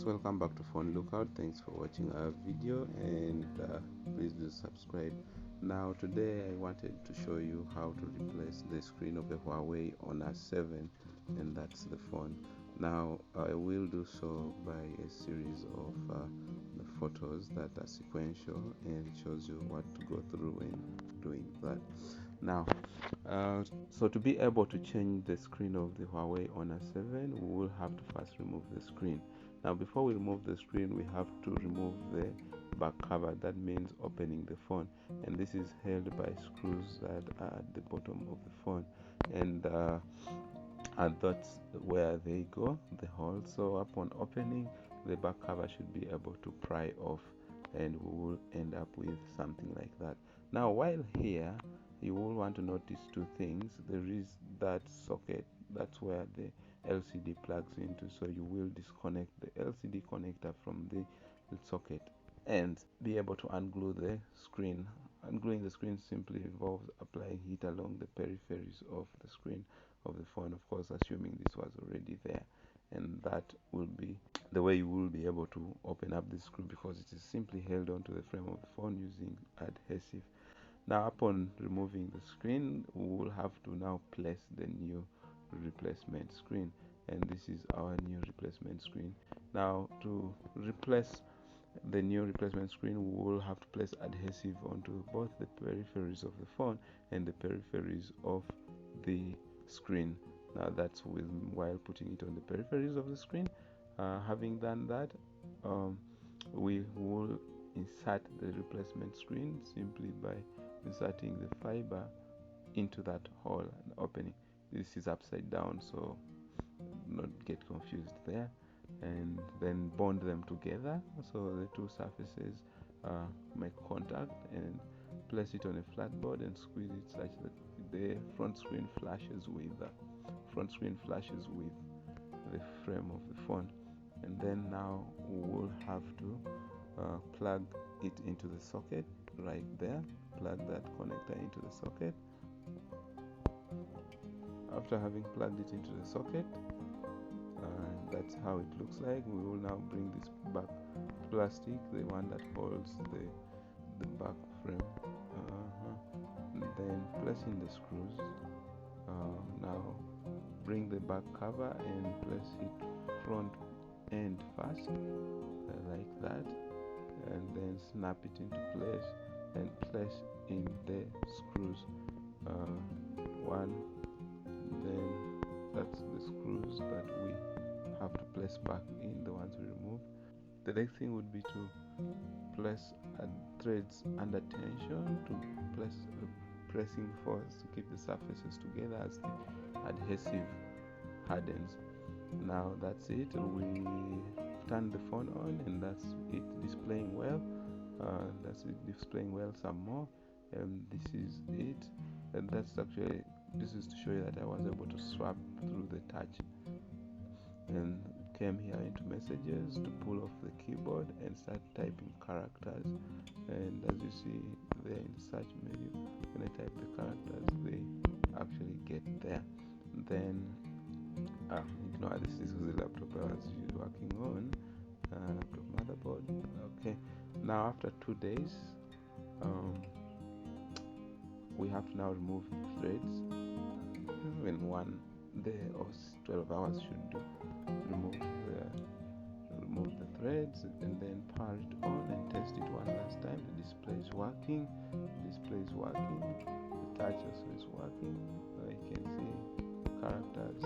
welcome back to Phone Lookout. Thanks for watching our video, and please do subscribe. Now today I wanted to show you how to replace the screen of a Huawei Honor 7, and that's the phone. Now I will do so by a series of the photos that are sequential, and it shows you what to go through when doing that. Now so to be able to change the screen of the Huawei Honor 7, we will have to first remove the screen. Now before we remove the screen, we have to remove the back cover. That means opening the phone, and this is held by screws that are at the bottom of the phone, and that's where they go, the hole. So upon opening, the back cover should be able to pry off, and we will end up with something like that. Now while here, you will want to notice two things. There is that socket, that's where the LCD plugs into, so you will disconnect the LCD connector from the socket and be able to unglue the screen. Ungluing the screen simply involves applying heat along the peripheries of the screen of the phone, of course assuming this was already there, and that will be the way you will be able to open up the screw, because it is simply held onto the frame of the phone using adhesive. Now upon removing the screen, we will have to now place the new replacement screen, and this is our new replacement screen. Now to replace the new replacement screen, we will have to place adhesive onto both the peripheries of the phone and the peripheries of the screen. Now that's while putting it on the peripheries of the screen. Having done that, we will insert the replacement screen simply by inserting the fiber into that hole and opening. This is upside down, so not get confused there, and then bond them together so the two surfaces make contact, and place it on a flat board and squeeze it such that the front screen flashes with the frame of the phone. And then now we will have to plug it into the socket right there. Plug that connector into the socket. After having plugged it into the socket, that's how it looks like. We will now bring this back plastic, the one that holds the back frame, and then place in the screws. Now bring the back cover and place it front end first, like that, and then snap it into place and place in the screws. One, then that's the screws that we have to place back in, the ones we removed. The next thing would be to place threads under tension, to place a pressing force to keep the surfaces together as the adhesive hardens. Now that's it. We turn the phone on, and that's it displaying well. Some more, and this is it. And this is to show you that I was able to swap through the touch, and came here into messages to pull off the keyboard and start typing characters. And as you see there in the search menu, when I type the characters, they actually get there. Then ignore this is the laptop I was working on, laptop motherboard. Okay, now after 2 days, we have to now remove the threads. Even 1 day or 12 hours should do. Remove the threads, and then power it on and test it one last time. The display is working. The touch also is working. You can see characters